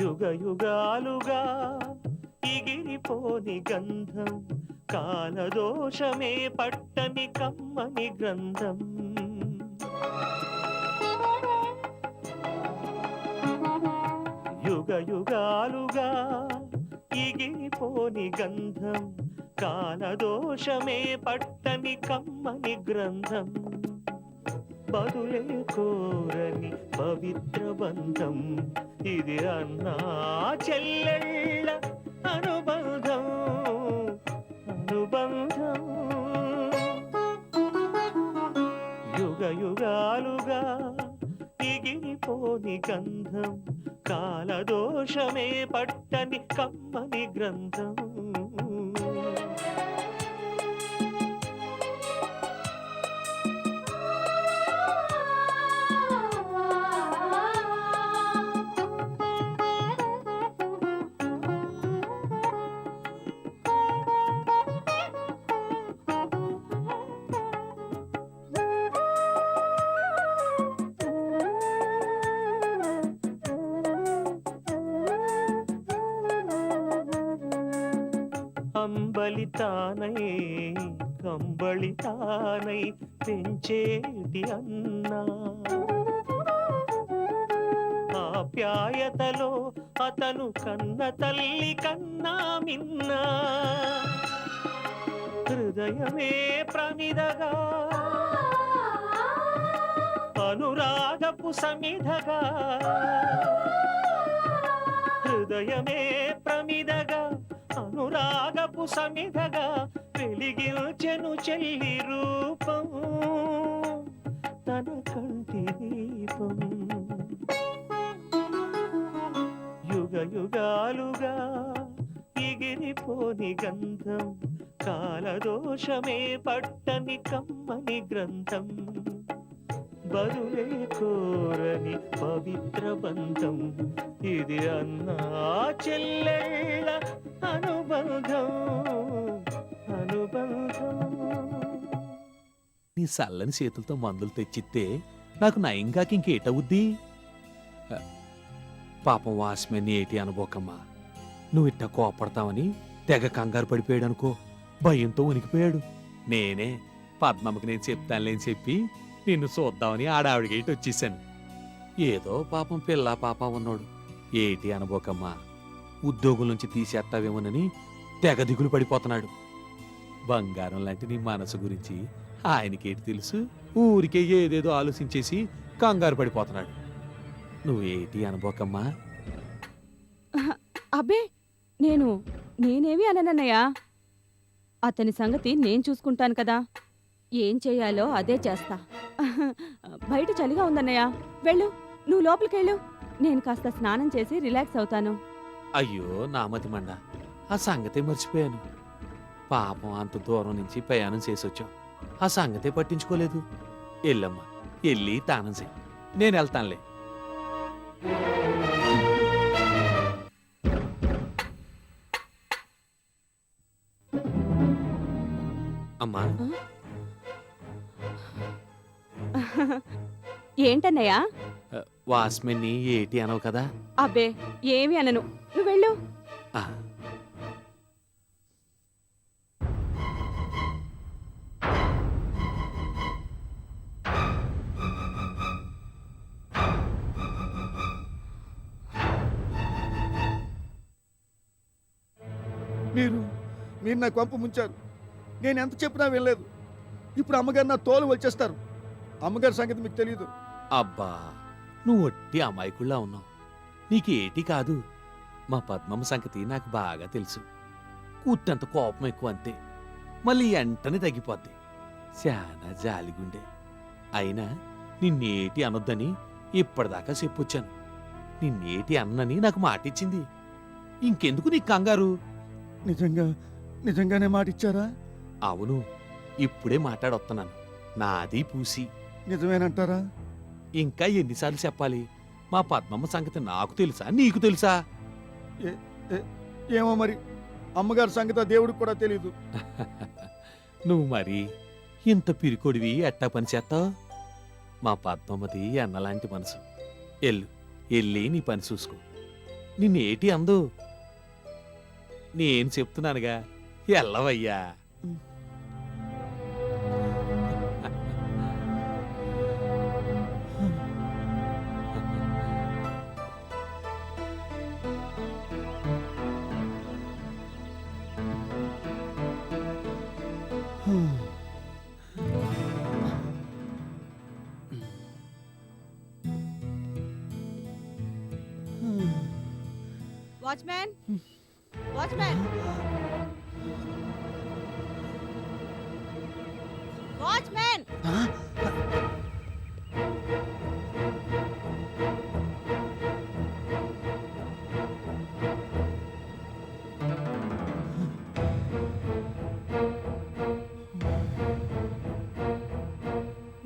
యుగ యుగాలుగా ఎగిరిపోని గంధం, కాలదోషమే పట్టని కమ్మని గ్రంథం. యుగ యుగాలుగా ఎగిరిపోని గంధం, కాలదోషమే పట్టని కమ్మని గ్రంథం. బదులే కోరని పవిత్ర బంధం, ఇది అన్నా చెల్లెళ్ళ అనుబంధం. అనుబంధం యుగ యుగాలుగా ఎగిరిపోని గంధం, కాలదోషమే పట్టని కమ్మని గ్రంథం. అంబలితానై కంబళితానై పెంచేటి అన్నా, ఆప్యాయతలో అతను కన్న తల్లి కన్నా మిన్నా. హృదయమే ప్రమిదగా అనురాగపు సమిధగా, హృదయమే ప్రమిదగా అనురాగపు సమిధగా వెలిగించెను చెల్లి రూపం, తన కంటి దీపం. యుగ యుగాలుగా ఎగిరిపోని గంధం, కాలదోషమే పట్టని కమ్మని గ్రంథం. బదులే కోరని పవిత్ర బంధం, ఇది అన్నా చెల్లెళ్ళ అనుబంధం. అనుబంధం. నీ చల్లని చేతులతో మందులు తెచ్చిస్తే నాకు నయంగాకి ఇంకేటవుద్ది? పాపం వాస్మెన్ని ఏటి అనుకోకమ్మా. నువ్వు ఇట్ట కోపడతావని తెగ కంగారు పడిపోయాడు అనుకో, భయంతో ఉనికిపోయాడు. నేనే పద్మమ్మకి నేను చెప్తానులేని చెప్పి నిన్ను చూద్దామని ఆడావిడికి ఇటు వచ్చేసాను. ఏదో పాపం పిల్ల పాప ఉన్నాడు. ఏటి అనుకోకమ్మా, ఉద్యోగం నుంచి తీసేస్తావేమోనని తెగ దిగులు పడిపోతున్నాడు. బంగారం లాంటి నీ మనసు గురించి ఆయనకేటి తెలుసు? ఊరికే ఏదేదో ఆలోచించేసి కంగారు పడిపోతున్నాడు. నువ్వేటి అనుకోకమ్మా. అబ్బే, నేనేమి అననన్నయ్యా. అతని సంగతి నేను చూసుకుంటాను కదా. ఏం చెయ్యాలో అదే చేస్తా. బయట చలిగా ఉందన్నయ్యా, వెళ్ళు, నువ్వు లోపలికెళ్ళు. నేను కాస్త స్నానం చేసి రిలాక్స్ అవుతాను. అయ్యో నామతి మండ, ఆ సంగతే మర్చిపోయాను. పాపం అంత దూరం నుంచి ప్రయాణం చేసొచ్చాం, ఆ సంగతే పట్టించుకోలేదు. ఎల్లమ్మా, ఎల్లి తానం చేయి, నేను వెళ్తానులే. అమ్మా, ఏంటన్నయ్యా? వాస్మెన్ని ఏటి అనవు కదా? అబ్బే, ఏమి అనను, నువ్వు వెళ్ళు. మీరు నా కొంప ముంచారు. నేను ఎంత చెప్పినా వెళ్ళలేదు. ఇప్పుడు అమ్మగారు నా తోలు వచ్చేస్తారు. అమ్మగారి సంగతి మీకు తెలియదు. అబ్బా, నువ్వు ఒట్టి అమాయకుల్లా ఉన్నావు. నీకేటి కాదు. మా పద్మమ్మ సంగతి నాకు బాగా తెలుసు. కూర్చంత కోపం ఎక్కువ అంతే, మళ్ళీ వెంటనే తగ్గిపోద్ది. చాలా జాలిగుండే. అయినా నిన్నేటి అనొద్దని ఇప్పటిదాకా చెప్పొచ్చాను. నిన్నేటి అన్నని నాకు మాటిచ్చింది. ఇంకెందుకు నీకు కంగారు? నిజంగానే మాట ఇచ్చారా? అవును, ఇప్పుడే మాట్లాడొస్తున్నాను. నాది పూసి. నిజమేనంటారా? ఇంకా ఎన్నిసార్లు చెప్పాలి? మా పద్మమ్మ సంగతి నాకు తెలుసా నీకు తెలుసా? ఏమో మరి, అమ్మగారి సంగతి ఆ దేవుడికి కూడా తెలియదు. నువ్వు మరి ఇంత పిరికొడివి ఎట్టా పని చేస్తావు? మా పద్మమ్మది అన్నలాంటి మనసు. ఎల్లి నీ పని చూసుకో. నిన్నేటి అందు. నేను చెప్తున్నానుగా, ఎల్లవయ్యా. Watchman, watchman, watchman.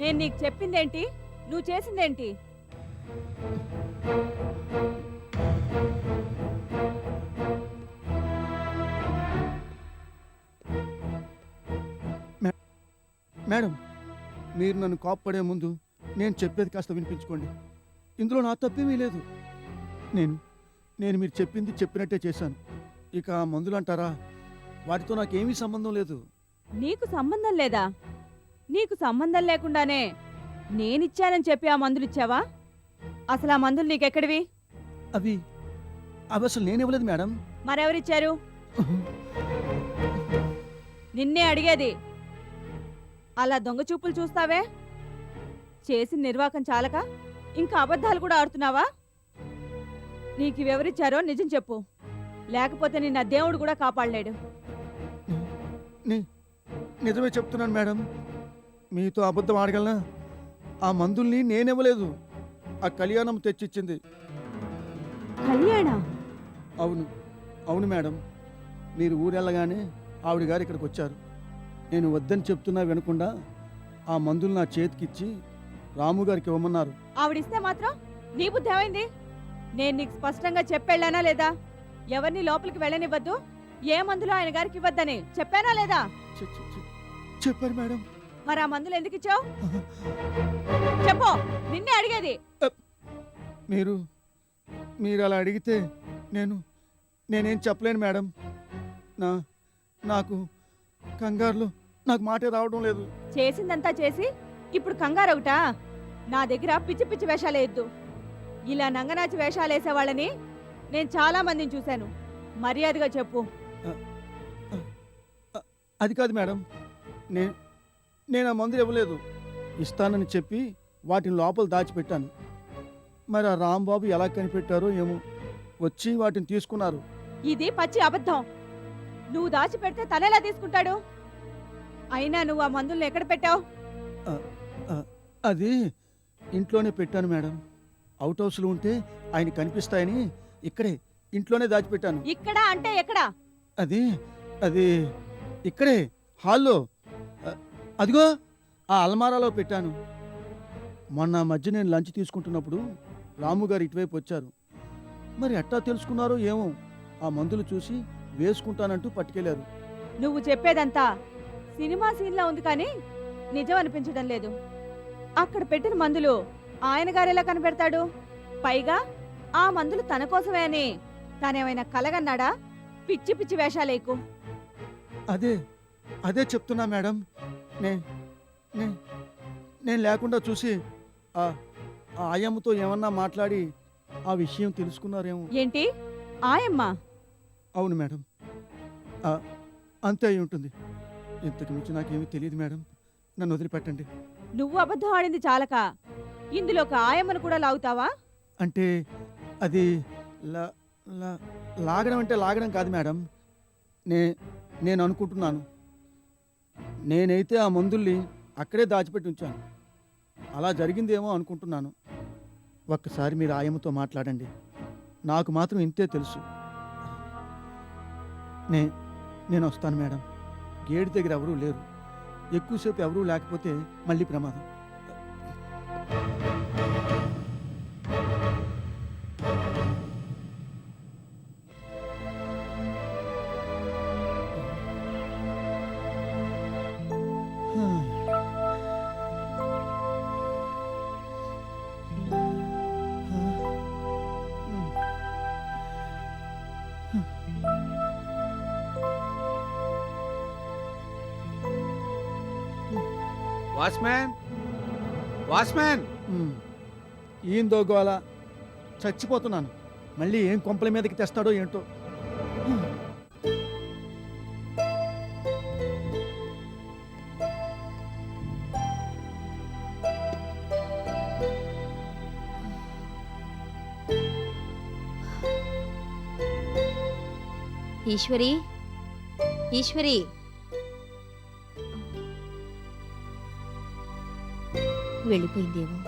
నేను నీకు చెప్పిందేంటి, నువ్వు చేసిందేంటి? మేడం, మీరు నన్ను కోప్పడే ముందు నేను చెప్పేది కాస్త వినిపించుకోండి. ఇందులో నా తప్పేమీ లేదు. నేను మీరు చెప్పింది చెప్పినట్టే చేశాను. ఇక ఆ మందులు అంటారా, వాటితో నాకేమీ సంబంధం లేదు. నీకు సంబంధం లేదా? నీకు సంబంధం లేకుండానే నేనిచ్చానని చెప్పి ఆ మందులు ఇచ్చావా? అసలు ఆ మందులు నీకెక్కడివి? అవి అవి అసలు నేనివ్వలేదు మేడం. మరెవరిచ్చారు? నిన్నే అడిగేది. అలా దొంగ చూపులు చూస్తావే? చేసిన నిర్వాకం చాలక ఇంకా అబద్ధాలు కూడా ఆడుతున్నావా? నీకు ఎవరిచ్చారో నిజం చెప్పు, లేకపోతే నిన్న దేవుడు కూడా కాపాడలేడు. నిజమే చెప్తున్నాను మేడం. మీతో అబద్ధం ఆడగలనా? ఆ మందుల్ని నేనివ్వలేదు. ఆ కళ్యాణం తెచ్చిచ్చింది. కళ్యాణం? అవును అవును మేడం. మీరు ఊరెళ్ళగానే ఆవిడ గారు ఇక్కడికి వచ్చారు. నేను వద్దని చెప్తున్నా వినకుండా ఆ మందులు నా చేతికిచ్చి రాముగారికి ఇవ్వమన్నారు. ఆవిడిస్తే మాత్రం నీ బుద్ధి ఏమైంది? నేను నీకు స్పష్టంగా చెప్పెళ్ళానా లేదా? ఎవరిని లోపలికి వెళ్ళనివ్వద్దు, ఏ మందులు ఆయన గారికి ఇవ్వద్దని చెప్పానా లేదా? చెప్పారు మేడం. మరి ఆ మందులు ఎందుకు ఇచ్చావు? చెప్పు, నిన్నే అడిగేది. మీరు అలా అడిగితే నేనేం చెప్పలేను మేడం. నాకు కంగారులో నాకు మాటే రావడం లేదు. చేసిందంతా చేసి ఇప్పుడు కంగారు ఒకటా? నా దగ్గర పిచ్చి పిచ్చి వేషాలేయద్దు. ఇలా నంగనాచి వేషాలేసేవాళ్ళని నేను చాలా మందిని చూశాను. మర్యాదగా చెప్పు. అది కాదు మేడం, నేను ఆ మందులు ఇవ్వలేదు. ఇస్తానని చెప్పి వాటిని లోపల దాచిపెట్టాను. మరి ఆ రాంబాబు ఎలా కనిపెట్టారో ఏమో, వచ్చి వాటిని తీసుకున్నారు. ఇది పచ్చి అబద్ధం. నువ్వు దాచిపెడితే తనెలా తీసుకుంటాడు? అయినా నువ్వు ఆ మందుల్ని ఎక్కడ పెట్టావు? అది ఇంట్లోనే పెట్టాను మేడం. అవుట్ హౌస్లో ఉంటే ఆయన కనిపిస్తాయని ఇంట్లోనే దాచిపెట్టాను. ఇక్కడ అంటే ఎక్కడ? అది ఇక్కడే హాల్లో, అదిగో ఆ అల్మారాలో పెట్టాను. మొన్న మధ్య నేను లంచ్ తీసుకుంటున్నప్పుడు రాముగారు ఇటువైపు వచ్చారు. మరి ఎట్టా తెలుసుకున్నారో ఏమో, ఆ మందులు చూసి వేసుకుంటానంటూ పట్టుకెళ్లారు. నువ్వు చెప్పేదంతా సినిమా సీన్లా ఉంది కానీ నిజం అనిపించడం లేదు. అక్కడ పెట్టిన మందులు ఆయన గారెలా కనిపెడతాడు? పైగా ఆ మందులు తన కోసమే అని తానేమైనా కలగన్నాడా? పిచ్చి పిచ్చి వేషాలేకు. అదే చెప్తున్నా మేడం. నేను లేకుండా చూసి ఆ ఆయమ్మతో ఏమన్నా మాట్లాడి ఆ విషయం తెలుసుకున్నారేమో. ఏంటి ఆయమ్మ? అవును మేడం, అంతే అయి ఉంటుంది. ఇంతకు మించి నాకేమీ తెలియదు మేడం. నన్ను వదిలిపెట్టండి. నువ్వు అబద్ధం ఆడింది చాలక ఇందులో ఒక ఆయమ్మను కూడా లాగుతావా? అంటే అది లాగడం అంటే లాగడం కాదు మేడం. నేను అనుకుంటున్నాను, నేనైతే ఆ మందుల్ని అక్కడే దాచిపెట్టి ఉంచాను. అలా జరిగిందేమో అనుకుంటున్నాను. ఒక్కసారి మీరు ఆయమ్మతో మాట్లాడండి. నాకు మాత్రం ఇంతే తెలుసు. నేను వస్తాను మేడం. గేటు దగ్గర ఎవరూ లేరు. ఎక్కువసేపు ఎవరూ లేకపోతే మళ్ళీ ప్రమాదం. వాచ్మ్యాన్ వాచ్మ్యాన్ ఏందో గోల, చచ్చిపోతున్నాను. మళ్ళీ ఏం కొంపల మీదకి తెస్తాడో ఏంటో. ఈశ్వరి, ఈశ్వరి, వెళ్ళిపోయిందేమో.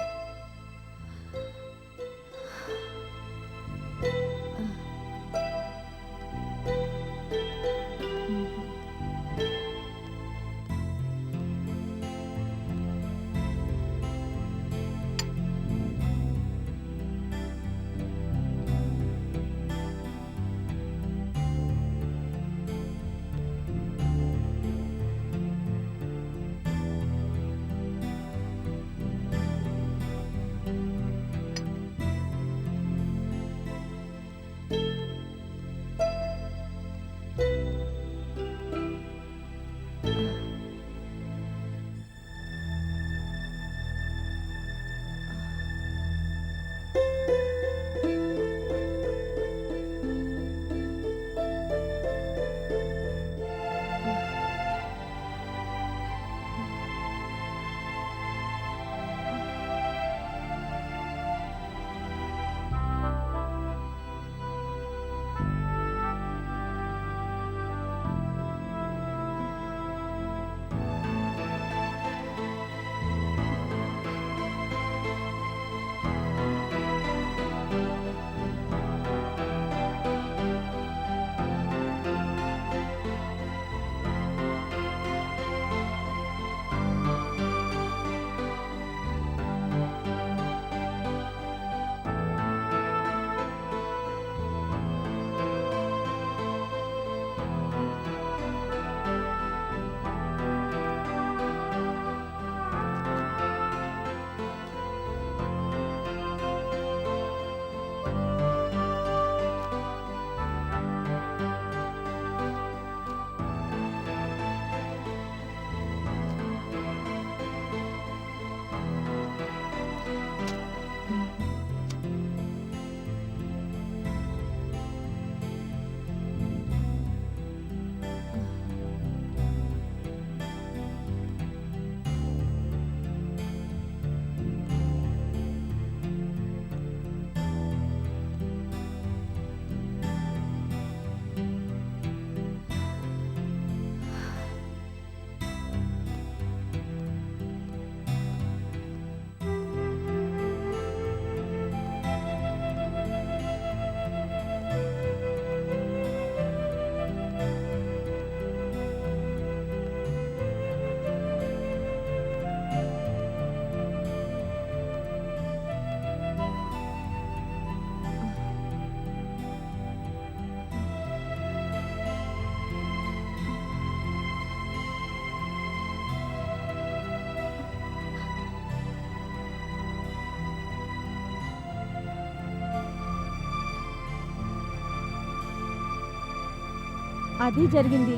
అది జరిగింది.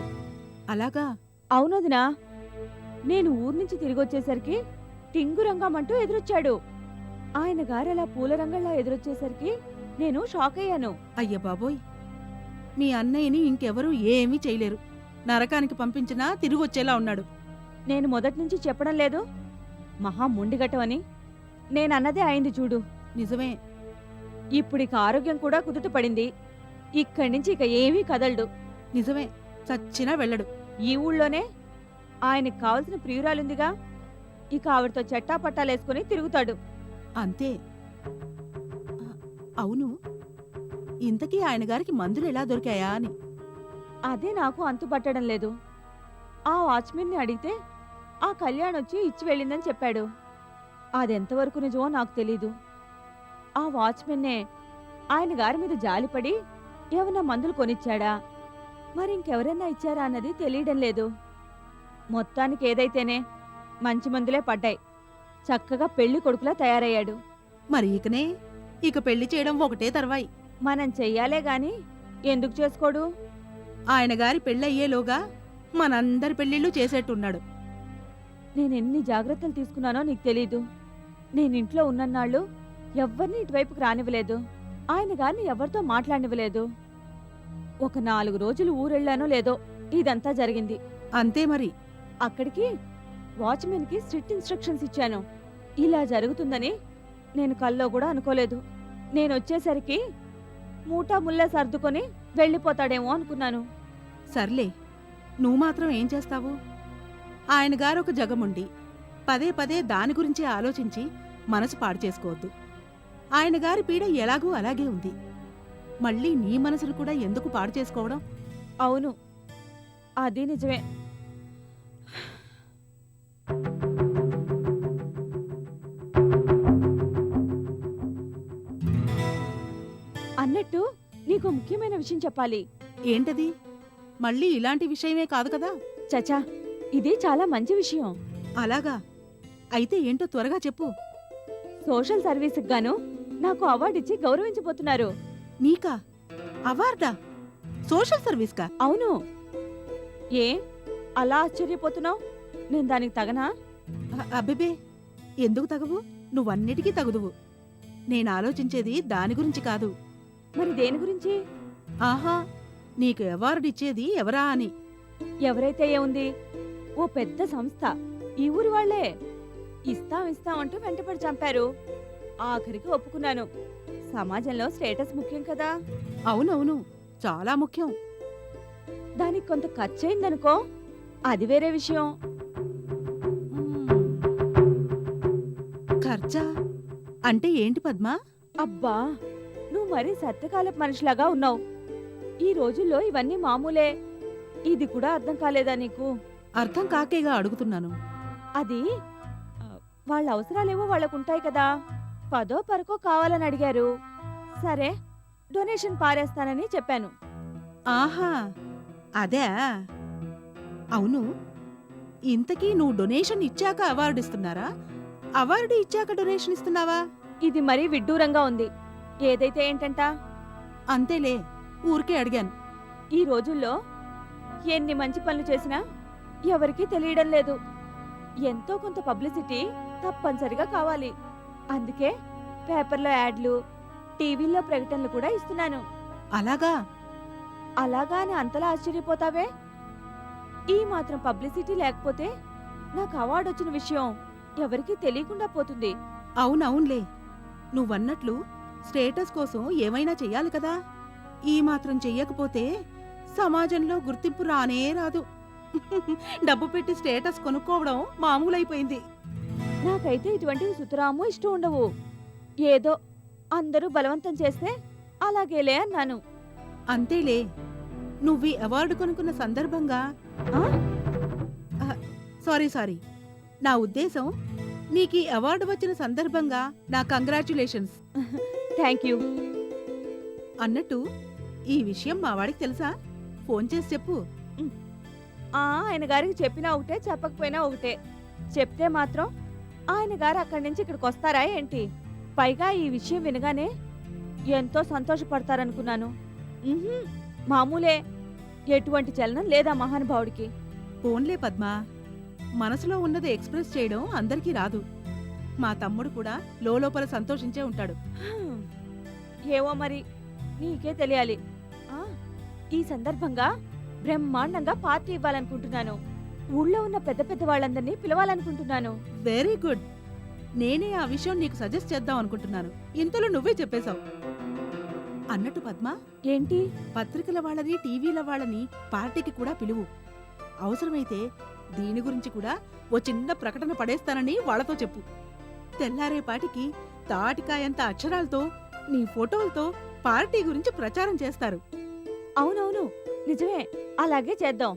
అలాగా? అవునదినా. నేను ఊరు నుంచి తిరిగొచ్చేసరికి టింగురంగమంటూ ఎదురొచ్చాడు. ఆయన గారలా పూలరంగంలా ఎదురొచ్చేసరికి నేను షాక్ అయ్యాను. అయ్య బాబోయ్, మీ అన్నయ్యని ఇంకెవరూ ఏమీ చేయలేరు. నరకానికి పంపించినా తిరిగొచ్చేలా ఉన్నాడు. నేను మొదట్నుంచి చెప్పడం లేదు మహా మొండిగట్టమని. నేనన్నదే అయింది చూడు. నిజమే. ఇప్పుడిక ఆరోగ్యం కూడా కుదుట పడింది. ఇక్కడి నుంచి ఇక ఏమీ కదలడు. నిజమే, చచ్చినా వెళ్ళడు. ఈ ఊళ్ళోనే ఆయనకు కావలసిన ప్రియురాలుందిగా, ఇక ఆవిడతో చట్టా పట్టాలేసుకుని తిరుగుతాడు. అంతే. అవును, ఇంతకీ ఆయన గారికి మందులు ఎలా దొరికాయా అని. అదే నాకు అంతుపట్టడం లేదు. ఆ వాచ్మెన్ని అడిగితే ఆ కళ్యాణొచ్చి ఇచ్చి వెళ్ళిందని చెప్పాడు. అదెంతవరకు నిజమో నాకు తెలీదు. ఆ వాచ్మెన్నే ఆయన గారి మీద జాలిపడి ఏమన్నా మందులు కొనిచ్చాడా, మరింకెవరన్నా ఇచ్చారా అన్నది తెలియడం లేదు. మొత్తానికి ఏదైతేనే మంచి మందులే పడ్డాయి. చక్కగా పెళ్లి కొడుకులా తయారయ్యాడు. మరి ఇక పెళ్లి చేయడం ఒకటే తర్వాయి. మనం చెయ్యాలే గాని ఎందుకు చేసుకోడు? ఆయన గారి పెళ్ళయ్యేలోగా మనందరి పెళ్ళిళ్ళు చేసేట్టున్నాడు. నేనెన్ని జాగ్రత్తలు తీసుకున్నానో నీకు తెలీదు. నేనింట్లో ఉన్నన్నాళ్ళు ఎవ్వరిని ఇటువైపుకి రానివ్వలేదు. ఆయన గారిని ఎవరితో మాట్లాడనివ్వలేదు. ఒక 4 రోజులు ఊరెళ్ళానో లేదో ఇదంతా జరిగింది. అంతే మరి. అక్కడికి వాచ్మెన్కి స్ట్రిక్ట్ ఇన్స్ట్రక్షన్స్ ఇచ్చాను. ఇలా జరుగుతుందని నేను కల్లో కూడా అనుకోలేదు. నేనొచ్చేసరికి మూటా ముళ్ళ సర్దుకొని వెళ్ళిపోతాడేమో అనుకున్నాను. సర్లే, నువ్వు మాత్రం ఏం చేస్తావు? ఆయన గారు ఒక జగముండి పదే పదే దాని గురించి ఆలోచించి మనసు పాడు చేసుకోవద్దు. ఆయన గారి పీడ ఎలాగూ అలాగే ఉంది. మళ్ళీ నీ మనసును కూడా ఎందుకు పాడు చేసుకోవడం? అవును, అది నిజమే. అన్నట్టు నీకు ముఖ్యమైన విషయం చెప్పాలి. ఏంటది? మళ్ళీ ఇలాంటి విషయమే కాదు కదా? చచా, ఇది చాలా మంచి విషయం. అలాగా? అయితే ఏంటో త్వరగా చెప్పు. సోషల్ సర్వీస్కి గాను నాకు అవార్డు ఇచ్చి గౌరవించబోతున్నారు. నీకా అవార్డా? సోషల్ సర్వీస్కా? అవును. ఏ అలా ఆశ్చర్యపోతున్నావు? నేను దానికి తగనా? అబ్బెబే, ఎందుకు తగవు? నువ్వన్నిటికీ తగుదువు. నేను ఆలోచించేది దాని గురించి కాదు. మరి దేని గురించి? ఆహా, నీకు అవార్డు ఇచ్చేది ఎవరా అని. ఎవరైతే ఏముంది, ఓ పెద్ద సంస్థ, ఈ ఊరి వాళ్లే. ఇస్తాం అంటూ వెంటపడి చంపారు. ఆఖరికి ఒప్పుకున్నాను. సమాజంలో స్టేటస్ ముఖ్యం కదా. అవునవును, చాలా ముఖ్యం. దానికి కొంత ఖర్చయిందనుకో, అది వేరే విషయం. ఖర్చా అంటే ఏంటి పద్మా? అబ్బా, నువ్వు మరీ సత్యకాలపు మనిషిలాగా ఉన్నావు. ఈ రోజుల్లో ఇవన్నీ మామూలే. ఇది కూడా అర్థం కాలేదా నీకు? అర్థం కాకేగా అడుగుతున్నాను. అది వాళ్ళ అవసరాలేవో వాళ్ళకుంటాయి కదా. 10ో 10కో కావాలని అడిగారు. సరే, డొనేషన్ పారేస్తానని చెప్పాను. ఆహా, అదే. అవును, ఇంతకీ నువ్వు డొనేషన్ ఇచ్చాక అవార్డు ఇస్తున్నారా? అవార్డు ఇచ్చాక డొనేషన్ ఇస్తున్నావా? ఇది మరీ విడ్డూరంగా ఉంది. ఏదైతే ఏంటంట? అంతేలే, ఊరికే అడిగాను. ఈ రోజుల్లో ఎన్ని మంచి పనులు చేసినా ఎవరికీ తెలియడం లేదు. ఎంతో కొంత పబ్లిసిటీ తప్పనిసరిగా కావాలి. అందుకే పేపర్లో యాడ్లు, టీవీల్లో ప్రకటనలు కూడా ఇస్తున్నాను. అలాగా? అలాగా అని అంతలా ఆశ్చర్యపోతావే? ఈ మాత్రం పబ్లిసిటీ లేకపోతే నాకు అవార్డు వచ్చిన విషయం ఎవరికీ తెలియకుండా పోతుంది. అవునవునులే, నువ్వన్నట్లు స్టేటస్ కోసం ఏమైనా చెయ్యాలి కదా. ఈ మాత్రం చెయ్యకపోతే సమాజంలో గుర్తింపు రానే రాదు. డబ్బు పెట్టి స్టేటస్ కొనుక్కోవడం మామూలైపోయింది. నాకైతే ఇటువంటివి సుతరాము ఇష్టం ఉండవు. ఏదో అందరూ బలవంతం చేస్తే అలాగేలే అన్నాను. అంతేలే, నువ్వీ అవార్డు కొనుక్కున్న సందర్భంగా. ఆ? సారీ, నా ఉద్దేశం నీకీ అవార్డు వచ్చిన సందర్భంగా నా కంగ్రాచ్యులేషన్స్. Thank you. అన్నట్టు ఈ విషయం మా వాడికి తెలుసా? ఫోన్ చేసి చెప్పు. ఆయన గారికి చెప్పినా ఒకటే, చెప్పకపోయినా ఒకటే. చెప్తే మాత్రం ఆయన గారు అక్కడి నుంచి ఇక్కడికి వస్తారా ఏంటి? పైగా ఈ విషయం వినగానే ఎంతో సంతోషపడతారనుకున్నాను. మామూలే, ఎటువంటి చలనం లేదా మహానుభావుడికి. ఫోన్లే పద్మా, మనసులో ఉన్నది ఎక్స్ప్రెస్ చేయడం అందరికీ రాదు. మా తమ్ముడు కూడా లోపల సంతోషించే ఉంటాడు. ఏవో మరి, నీకే తెలియాలి. ఈ సందర్భంగా బ్రహ్మాండంగా పార్టీ ఇవ్వాలనుకుంటున్నాను. ఊళ్ళో ఉన్న పెద్ద పెద్ద వాళ్ళందరినీ పిలవాలనుకుంటున్నాను. Very good. నేనే ఆ విషయం నీకు సజెస్ట్ చేద్దాం అనుకుంటున్నాను. ఇంతలో నువ్వే చెప్పేశావు. అన్నట్టు పద్మా, ఏంటి? పత్రికల వాళ్ళని, టీవీల వాళ్ళని పార్టీకి కూడా పిలువు. అవసరమైతే దీని గురించి కూడా ఓ చిన్న ప్రకటన పడేస్తానని వాళ్లతో చెప్పు. తెల్లారేపాటికి తాటికాయంత అక్షరాలతో నీ ఫోటోలతో పార్టీ గురించి ప్రచారం చేస్తారు. అవునవును, నిజమే, అలాగే చేద్దాం.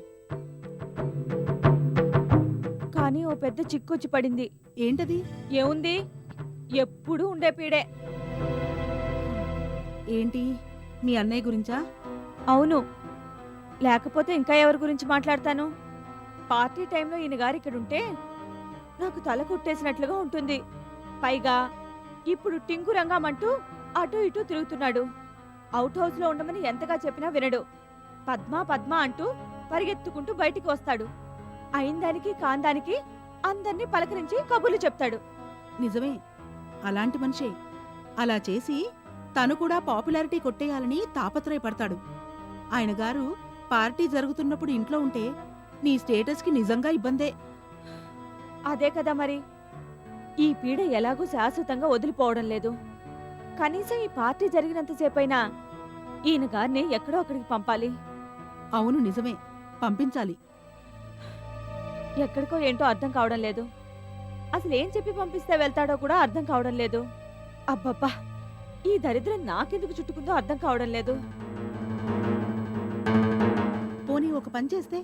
కానీ ఓ పెద్ద చిక్కొచ్చి పడింది. ఏంటది? ఏముంది, ఎప్పుడూ ఉండే పీడే. ఏంటి, మీ అన్నయ్య గురించా? అవును, లేకపోతే ఇంకా ఎవరి గురించి మాట్లాడతాను? పార్టీ టైంలో ఈయన గారు ఇక్కడుంటే నాకు తల కొట్టేసినట్లుగా ఉంటుంది. పైగా ఇప్పుడు టింగు రంగమంటూ అటూ ఇటూ తిరుగుతున్నాడు. అవుట్ హౌస్లో ఉండమని ఎంతగా చెప్పినా వినడు. పద్మా పద్మా అంటూ పరిగెత్తుకుంటూ బయటికి వస్తాడు. అయిందానికి కాందానికి అందర్నీ పలకరించి కబుర్లు చెప్తాడు. నిజమే, అలాంటి మనిషే. అలా చేసి తను కూడా పాపులారిటీ కొట్టేయాలని తాపత్రయపడతాడు. ఆయన గారు పార్టీ జరుగుతున్నప్పుడు ఇంట్లో ఉంటే నీ స్టేటస్కి నిజంగా ఇబ్బందే. అదే కదా మరి. ఈ పీడ ఎలాగూ శాశ్వతంగా వదిలిపోవడం లేదు. కనీసం ఈ పార్టీ జరిగినంతసేపైనా ఈయన గారిని ఎక్కడో అక్కడికి పంపాలి. అవును, నిజమే, పంపించాలి. ఎక్కడికో ఏంటో అర్థం కావడం లేదు. అసలు ఏం చెప్పి పంపిస్తే వెళ్తాడో కూడా అర్థం కావడం లేదు. అబ్బబ్బా, ఈ దరిద్రం నాకెందుకు చుట్టుకుందో అర్థం కావడం లేదు. పోనీ ఒక పని చేస్తే